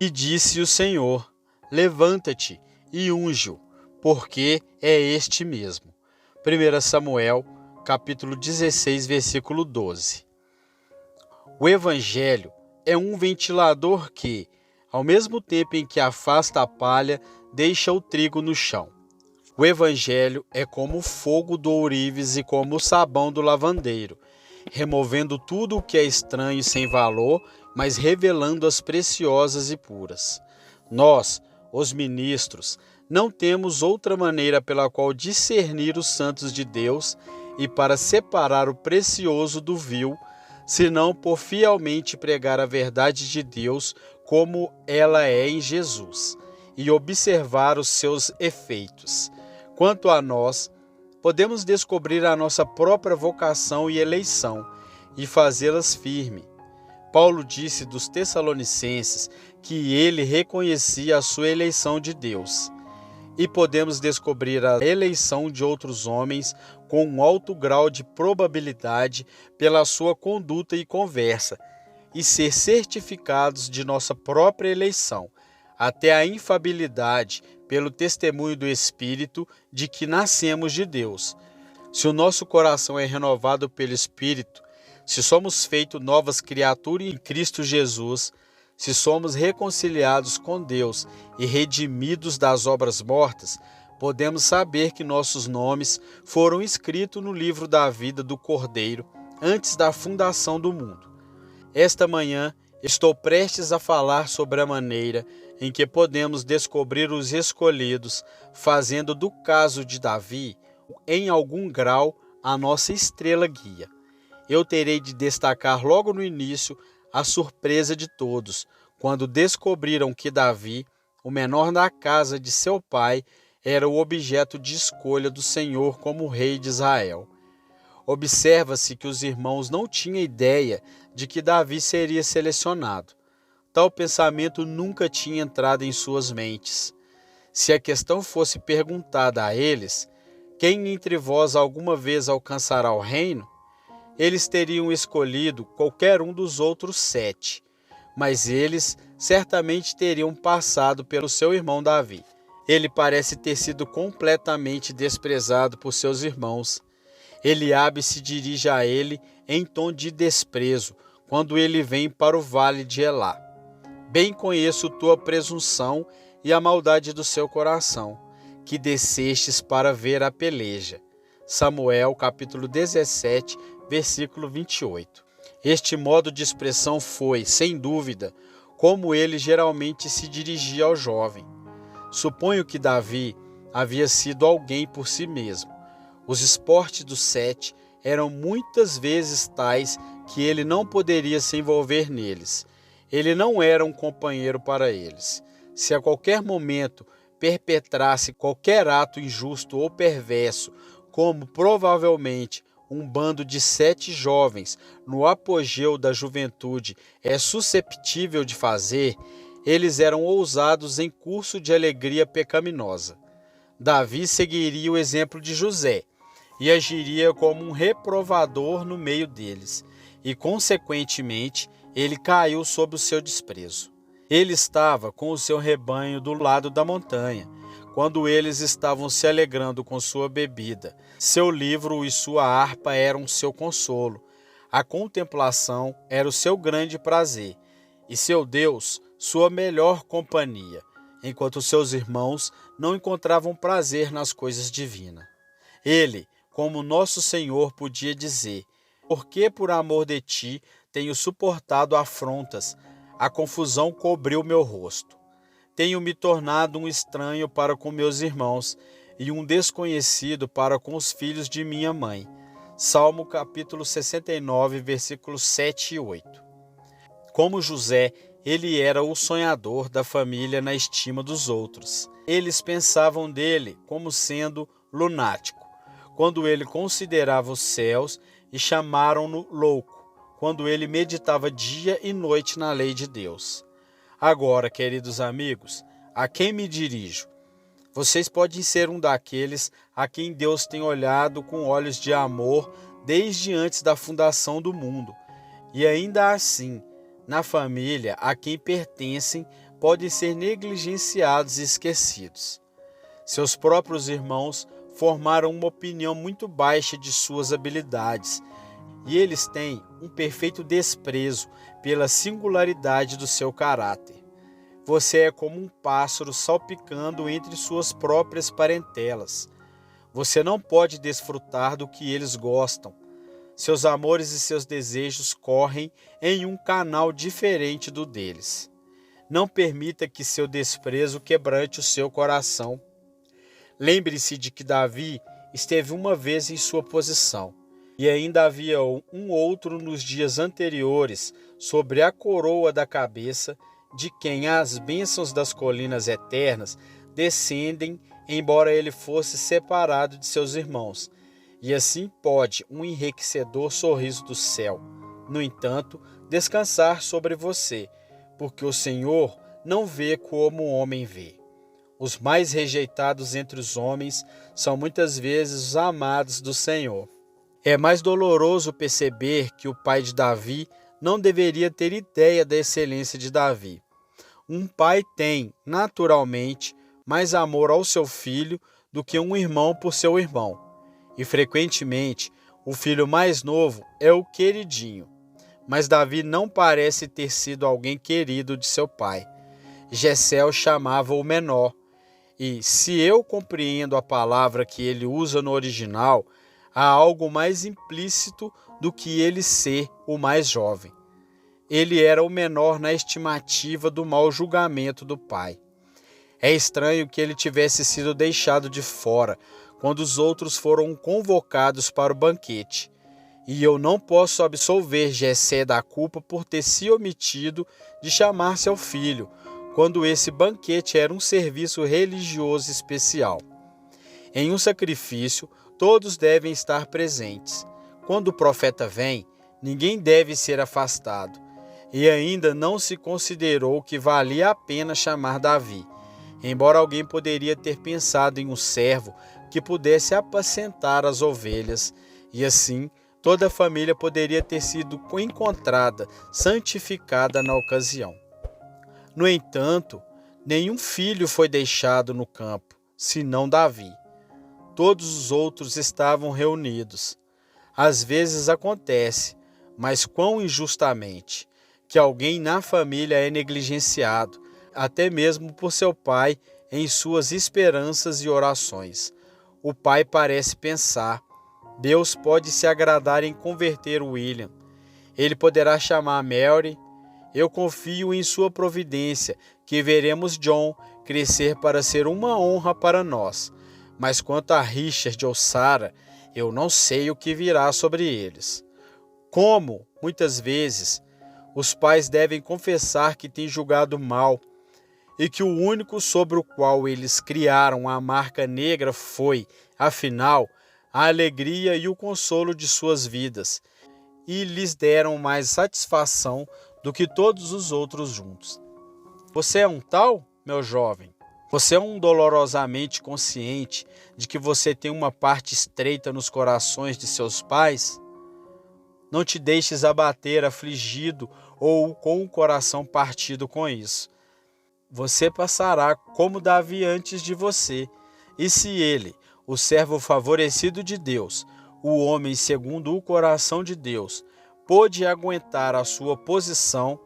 E disse o Senhor: levanta-te e unge-o, porque é este mesmo. 1 Samuel, capítulo 16, versículo 12. O Evangelho é um ventilador que, ao mesmo tempo em que afasta a palha, deixa o trigo no chão. O Evangelho é como o fogo do ourives e como o sabão do lavandeiro, removendo tudo o que é estranho e sem valor, mas revelando as preciosas e puras. Nós, os ministros, não temos outra maneira pela qual discernir os santos de Deus e para separar o precioso do vil, senão por fielmente pregar a verdade de Deus como ela é em Jesus, e observar os seus efeitos. Quanto a nós, podemos descobrir a nossa própria vocação e eleição e fazê-las firme. Paulo disse dos Tessalonicenses que ele reconhecia a sua eleição de Deus. E podemos descobrir a eleição de outros homens com um alto grau de probabilidade pela sua conduta e conversa, e ser certificados de nossa própria eleição, até a infabilidade pelo testemunho do Espírito de que nascemos de Deus. Se o nosso coração é renovado pelo Espírito, se somos feitos novas criaturas em Cristo Jesus, se somos reconciliados com Deus e redimidos das obras mortas, podemos saber que nossos nomes foram escritos no livro da vida do Cordeiro antes da fundação do mundo. Esta manhã estou prestes a falar sobre a maneira em que podemos descobrir os escolhidos, fazendo do caso de Davi, em algum grau, a nossa estrela guia. Eu terei de destacar logo no início a surpresa de todos, quando descobriram que Davi, o menor da casa de seu pai, era o objeto de escolha do Senhor como rei de Israel. Observa-se que os irmãos não tinham ideia de que Davi seria selecionado. Tal pensamento nunca tinha entrado em suas mentes. Se a questão fosse perguntada a eles, quem entre vós alguma vez alcançará o reino? Eles teriam escolhido qualquer um dos outros 7, mas eles certamente teriam passado pelo seu irmão Davi. Ele parece ter sido completamente desprezado por seus irmãos. Eliabe se dirige a ele em tom de desprezo quando ele vem para o vale de Elá. Bem conheço tua presunção e a maldade do seu coração, que descestes para ver a peleja. Samuel, capítulo 17, versículo 28. Este modo de expressão foi, sem dúvida, como ele geralmente se dirigia ao jovem. Suponho que Davi havia sido alguém por si mesmo. Os esportes dos 7 eram muitas vezes tais que ele não poderia se envolver neles. Ele não era um companheiro para eles. Se a qualquer momento perpetrasse qualquer ato injusto ou perverso, como provavelmente um bando de 7 jovens no apogeu da juventude é susceptível de fazer, eles eram ousados em curso de alegria pecaminosa. Davi seguiria o exemplo de José e agiria como um reprovador no meio deles, e consequentemente ele caiu sob o seu desprezo. Ele estava com o seu rebanho do lado da montanha, quando eles estavam se alegrando com sua bebida. Seu livro e sua harpa eram seu consolo. A contemplação era o seu grande prazer, e seu Deus, sua melhor companhia, enquanto seus irmãos não encontravam prazer nas coisas divinas. Ele, como nosso Senhor, podia dizer: porque por amor de ti tenho suportado afrontas, a confusão cobriu meu rosto. Tenho me tornado um estranho para com meus irmãos e um desconhecido para com os filhos de minha mãe. Salmo capítulo 69, versículos 7 e 8. Como José, ele era o sonhador da família na estima dos outros. Eles pensavam dele como sendo lunático, quando ele considerava os céus, e chamaram-no louco, quando ele meditava dia e noite na lei de Deus. Agora, queridos amigos, a quem me dirijo? Vocês podem ser um daqueles a quem Deus tem olhado com olhos de amor desde antes da fundação do mundo. E ainda assim, na família a quem pertencem, podem ser negligenciados e esquecidos. Seus próprios irmãos formaram uma opinião muito baixa de suas habilidades e eles têm um perfeito desprezo pela singularidade do seu caráter. Você é como um pássaro salpicando entre suas próprias parentelas. Você não pode desfrutar do que eles gostam. Seus amores e seus desejos correm em um canal diferente do deles. Não permita que seu desprezo quebrante o seu coração. Lembre-se de que Davi esteve uma vez em sua posição, e ainda havia um outro nos dias anteriores sobre a coroa da cabeça, de quem as bênçãos das colinas eternas descendem, embora ele fosse separado de seus irmãos. E assim pode um enriquecedor sorriso do céu, no entanto, descansar sobre você, porque o Senhor não vê como o homem vê. Os mais rejeitados entre os homens são muitas vezes os amados do Senhor. É mais doloroso perceber que o pai de Davi não deveria ter ideia da excelência de Davi. Um pai tem, naturalmente, mais amor ao seu filho do que um irmão por seu irmão. E frequentemente, o filho mais novo é o queridinho. Mas Davi não parece ter sido alguém querido de seu pai. Jessé o chamava o menor. E, se eu compreendo a palavra que ele usa no original, há algo mais implícito do que ele ser o mais jovem. Ele era o menor na estimativa do mau julgamento do pai. É estranho que ele tivesse sido deixado de fora quando os outros foram convocados para o banquete. E eu não posso absolver Jessé da culpa por ter se omitido de chamar seu filho, quando esse banquete era um serviço religioso especial. Em um sacrifício, todos devem estar presentes. Quando o profeta vem, ninguém deve ser afastado. E ainda não se considerou que valia a pena chamar Davi, embora alguém poderia ter pensado em um servo que pudesse apacentar as ovelhas, e assim toda a família poderia ter sido encontrada, santificada na ocasião. No entanto, nenhum filho foi deixado no campo, senão Davi. Todos os outros estavam reunidos. Às vezes acontece, mas quão injustamente, que alguém na família é negligenciado, até mesmo por seu pai, em suas esperanças e orações. O pai parece pensar: Deus pode se agradar em converter o William. Ele poderá chamar Mary. Eu confio em sua providência, que veremos John crescer para ser uma honra para nós. Mas quanto a Richard ou Sarah, eu não sei o que virá sobre eles. Como, muitas vezes, os pais devem confessar que têm julgado mal e que o único sobre o qual eles criaram a marca negra foi, afinal, a alegria e o consolo de suas vidas, e lhes deram mais satisfação do que todos os outros juntos. Você é um tal, meu jovem? Você é um dolorosamente consciente de que você tem uma parte estreita nos corações de seus pais? Não te deixes abater, afligido ou com o coração partido com isso. Você passará como Davi antes de você, e se ele, o servo favorecido de Deus, o homem segundo o coração de Deus, pôde aguentar a sua posição,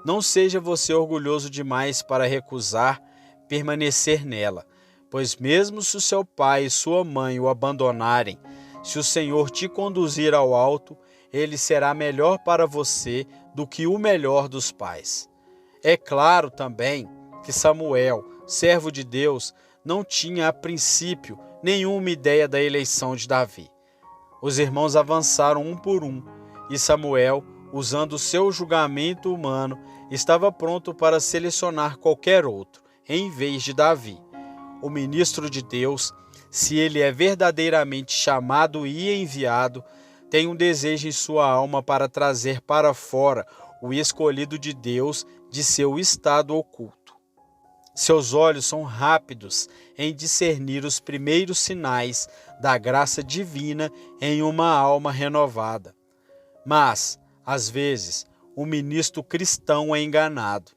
não seja você orgulhoso demais para recusar permanecer nela, pois mesmo se o seu pai e sua mãe o abandonarem, se o Senhor te conduzir ao alto, ele será melhor para você do que o melhor dos pais. É claro também que Samuel, servo de Deus, não tinha a princípio nenhuma ideia da eleição de Davi. Os irmãos avançaram um por um, e Samuel, usando o seu julgamento humano, estava pronto para selecionar qualquer outro, em vez de Davi. O ministro de Deus, se ele é verdadeiramente chamado e enviado, tem um desejo em sua alma para trazer para fora o escolhido de Deus de seu estado oculto. Seus olhos são rápidos em discernir os primeiros sinais da graça divina em uma alma renovada. Mas, às vezes, o ministro cristão é enganado.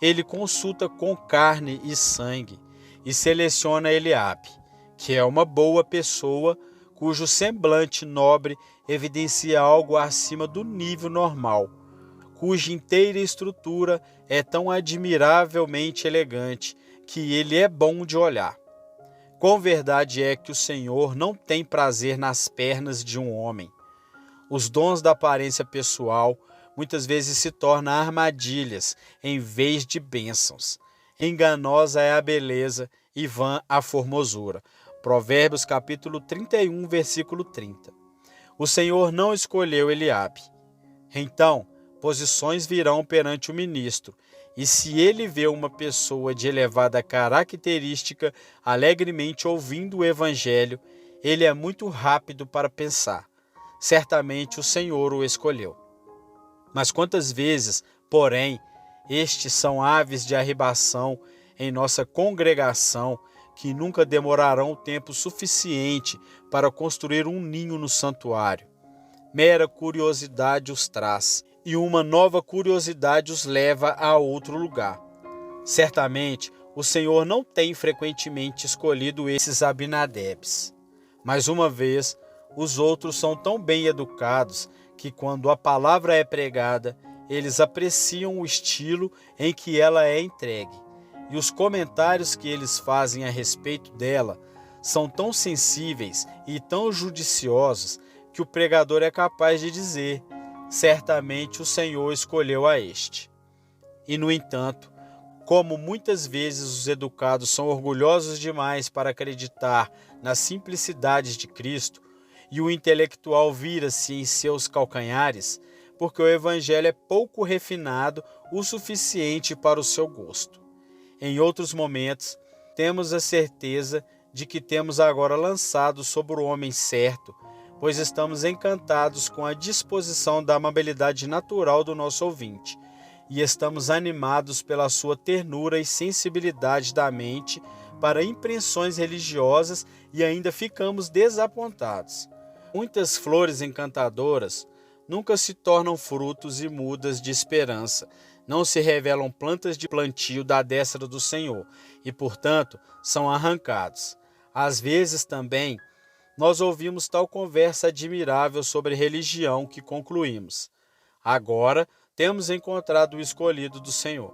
ele consulta com carne e sangue e seleciona Eliabe, que é uma boa pessoa cujo semblante nobre evidencia algo acima do nível normal, cuja inteira estrutura é tão admiravelmente elegante que ele é bom de olhar. Quão verdade é que o Senhor não tem prazer nas pernas de um homem. Os dons da aparência pessoal muitas vezes se tornam armadilhas em vez de bênçãos. Enganosa é a beleza e vã a formosura. Provérbios capítulo 31, versículo 30. O Senhor não escolheu Eliabe. Então, posições virão perante o ministro, e se ele vê uma pessoa de elevada característica alegremente ouvindo o evangelho, ele é muito rápido para pensar: certamente o Senhor o escolheu. Mas quantas vezes, porém, estes são aves de arribação em nossa congregação que nunca demorarão tempo suficiente para construir um ninho no santuário. Mera curiosidade os traz, e uma nova curiosidade os leva a outro lugar. Certamente, o Senhor não tem frequentemente escolhido esses Abinadebes, mas uma vez, os outros são tão bem educados que quando a palavra é pregada, eles apreciam o estilo em que ela é entregue, e os comentários que eles fazem a respeito dela são tão sensíveis e tão judiciosos que o pregador é capaz de dizer: certamente o Senhor escolheu a este. E, no entanto, como muitas vezes os educados são orgulhosos demais para acreditar nas simplicidades de Cristo, e o intelectual vira-se em seus calcanhares, porque o evangelho é pouco refinado o suficiente para o seu gosto. Em outros momentos, temos a certeza de que temos agora lançado sobre o homem certo, pois estamos encantados com a disposição da amabilidade natural do nosso ouvinte, e estamos animados pela sua ternura e sensibilidade da mente para impressões religiosas, e ainda ficamos desapontados. Muitas flores encantadoras nunca se tornam frutos e mudas de esperança, não se revelam plantas de plantio da destra do Senhor, e, portanto, são arrancados. Às vezes também, nós ouvimos tal conversa admirável sobre religião que concluímos: agora temos encontrado o escolhido do Senhor.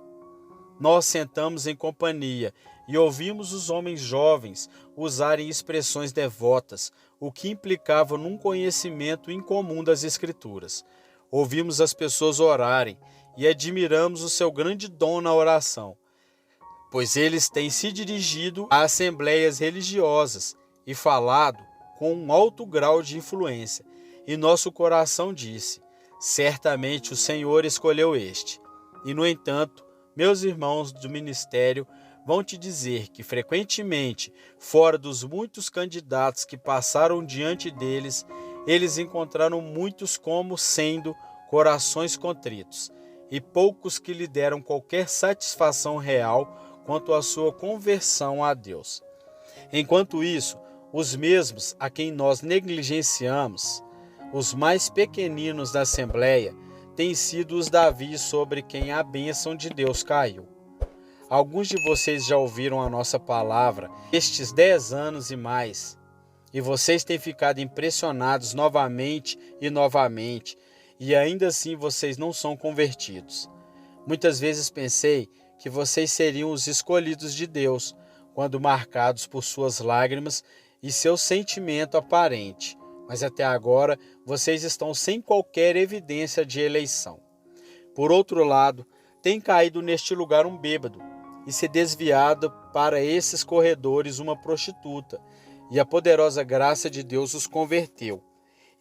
Nós sentamos em companhia e ouvimos os homens jovens usarem expressões devotas, o que implicava num conhecimento incomum das Escrituras. Ouvimos as pessoas orarem e admiramos o seu grande dom na oração, pois eles têm se dirigido a assembleias religiosas e falado com um alto grau de influência, e nosso coração disse: certamente o Senhor escolheu este. E, no entanto, meus irmãos do ministério vão te dizer que, frequentemente, fora dos muitos candidatos que passaram diante deles, eles encontraram muitos como sendo corações contritos, e poucos que lhe deram qualquer satisfação real quanto à sua conversão a Deus. Enquanto isso, os mesmos a quem nós negligenciamos, os mais pequeninos da Assembleia, têm sido os Davi sobre quem a bênção de Deus caiu. Alguns de vocês já ouviram a nossa palavra estes 10 anos e mais, e vocês têm ficado impressionados novamente e novamente, e ainda assim vocês não são convertidos. Muitas vezes pensei que vocês seriam os escolhidos de Deus, quando marcados por suas lágrimas e seu sentimento aparente, mas até agora vocês estão sem qualquer evidência de eleição. Por outro lado, tem caído neste lugar um bêbado, e se desviado para esses corredores uma prostituta, e a poderosa graça de Deus os converteu.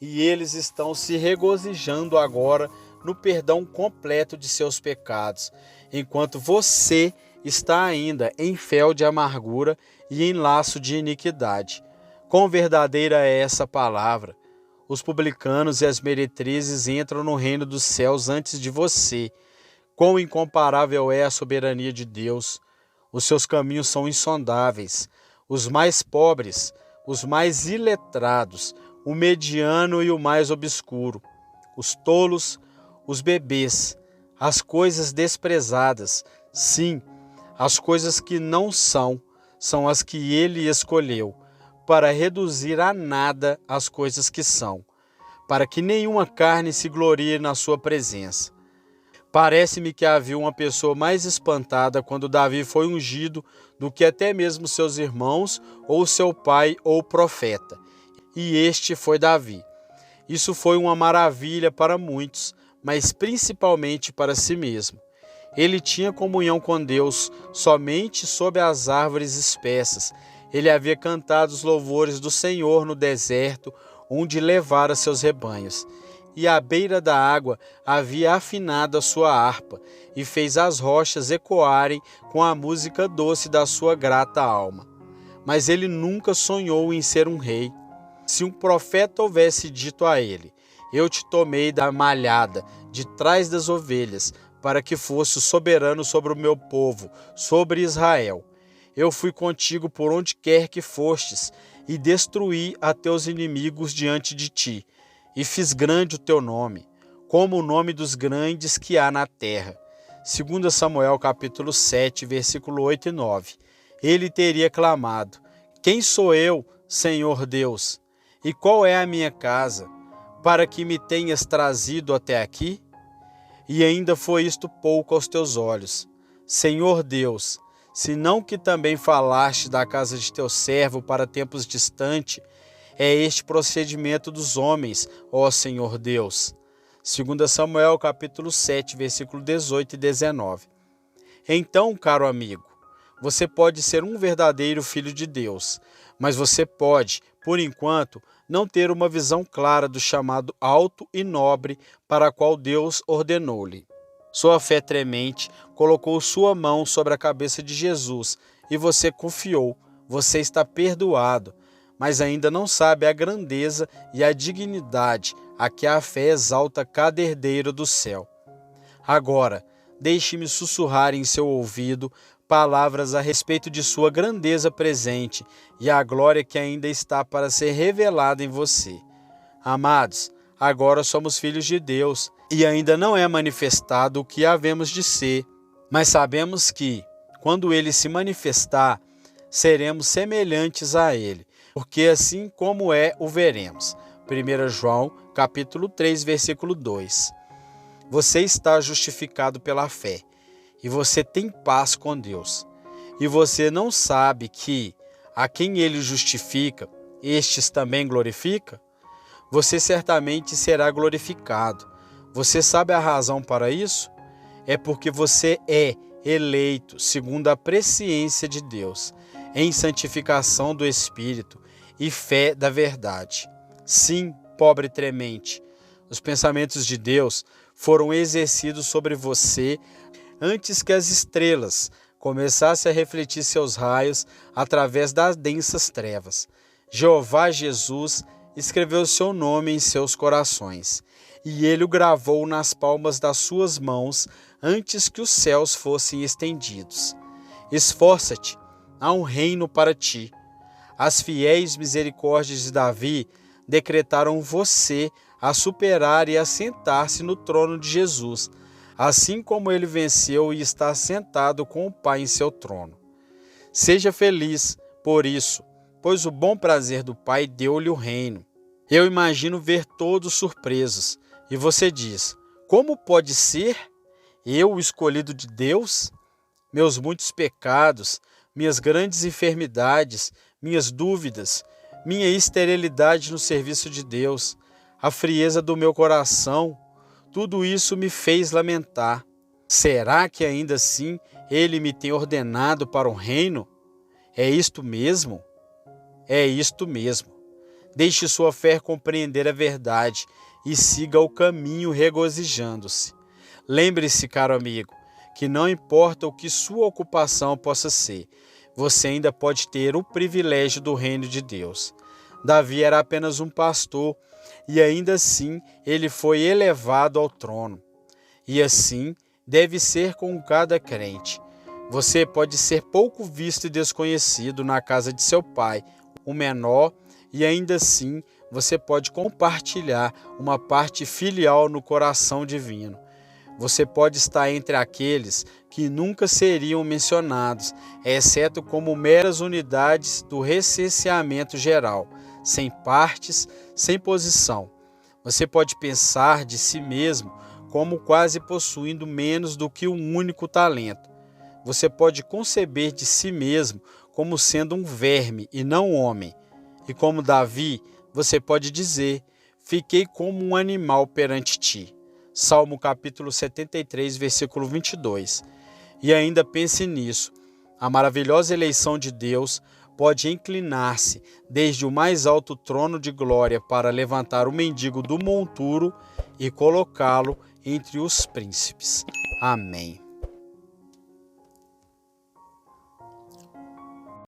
E eles estão se regozijando agora no perdão completo de seus pecados, enquanto você está ainda em fel de amargura e em laço de iniquidade. Quão verdadeira é essa palavra! Os publicanos e as meretrizes entram no reino dos céus antes de você. Quão incomparável é a soberania de Deus! Os seus caminhos são insondáveis. Os mais pobres, os mais iletrados, o mediano e o mais obscuro, os tolos, os bebês, as coisas desprezadas, Sim, as coisas que não são, são as que ele escolheu, para reduzir a nada as coisas que são, para que nenhuma carne se glorie na sua presença. Parece-me que havia uma pessoa mais espantada quando Davi foi ungido do que até mesmo seus irmãos, ou seu pai, ou o profeta. E este foi Davi. Isso foi uma maravilha para muitos, mas principalmente para si mesmo. Ele tinha comunhão com Deus somente sob as árvores espessas. Ele havia cantado os louvores do Senhor no deserto, onde levara seus rebanhos. E à beira da água havia afinado a sua harpa, e fez as rochas ecoarem com a música doce da sua grata alma. Mas ele nunca sonhou em ser um rei. Se um profeta houvesse dito a ele: eu te tomei da malhada, de trás das ovelhas, para que fosse o soberano sobre o meu povo, sobre Israel. Eu fui contigo por onde quer que fostes, e destruí a teus inimigos diante de ti, e fiz grande o teu nome, como o nome dos grandes que há na terra. 2 Samuel capítulo 7, versículo 8 e 9. Ele teria clamado: quem sou eu, Senhor Deus? E qual é a minha casa, para que me tenhas trazido até aqui? E ainda foi isto pouco aos teus olhos, Senhor Deus, senão que também falaste da casa de teu servo para tempos distantes. É este procedimento dos homens, ó Senhor Deus. 2 Samuel capítulo 7, versículo 18 e 19. Então, caro amigo, você pode ser um verdadeiro filho de Deus, mas você pode, por enquanto, não ter uma visão clara do chamado alto e nobre para a qual Deus ordenou-lhe. Sua fé tremente colocou sua mão sobre a cabeça de Jesus e você confiou. Você está perdoado, mas ainda não sabe a grandeza e a dignidade a que a fé exalta cada herdeiro do céu. Agora, deixe-me sussurrar em seu ouvido palavras a respeito de sua grandeza presente e a glória que ainda está para ser revelada em você. Amados, agora somos filhos de Deus e ainda não é manifestado o que havemos de ser, mas sabemos que, quando ele se manifestar, seremos semelhantes a ele, porque assim como é, o veremos. 1 João capítulo 3, versículo 2. Você está justificado pela fé e você tem paz com Deus. E você não sabe que a quem ele justifica, estes também glorifica? Você certamente será glorificado. Você sabe a razão para isso? É porque você é eleito segundo a presciência de Deus, em santificação do Espírito e fé da verdade. Sim, pobre tremente, os pensamentos de Deus foram exercidos sobre você antes que as estrelas começassem a refletir seus raios através das densas trevas. Jeová Jesus escreveu seu nome em seus corações, e ele o gravou nas palmas das suas mãos antes que os céus fossem estendidos. Esforça-te, há um reino para ti. As fiéis misericórdias de Davi decretaram você a superar e a sentar-se no trono de Jesus, assim como ele venceu e está sentado com o Pai em seu trono. Seja feliz por isso, pois o bom prazer do Pai deu-lhe o reino. Eu imagino ver todos surpresos, e você diz: como pode ser? Eu, o escolhido de Deus? Meus muitos pecados, minhas grandes enfermidades, minhas dúvidas, minha esterilidade no serviço de Deus, a frieza do meu coração, tudo isso me fez lamentar. Será que ainda assim ele me tem ordenado para um reino? É isto mesmo? É isto mesmo. Deixe sua fé compreender a verdade e siga o caminho regozijando-se. Lembre-se, caro amigo, que não importa o que sua ocupação possa ser, você ainda pode ter o privilégio do reino de Deus. Davi era apenas um pastor e ainda assim ele foi elevado ao trono. E assim deve ser com cada crente. Você pode ser pouco visto e desconhecido na casa de seu pai, o menor, e ainda assim você pode compartilhar uma parte filial no coração divino. Você pode estar entre aqueles que nunca seriam mencionados, exceto como meras unidades do recenseamento geral, sem partes, sem posição. Você pode pensar de si mesmo como quase possuindo menos do que um único talento. Você pode conceber de si mesmo como sendo um verme e não um homem. E como Davi, você pode dizer: fiquei como um animal perante ti. Salmo capítulo 73, versículo 22. E ainda pense nisso: a maravilhosa eleição de Deus pode inclinar-se desde o mais alto trono de glória para levantar o mendigo do monturo e colocá-lo entre os príncipes. Amém.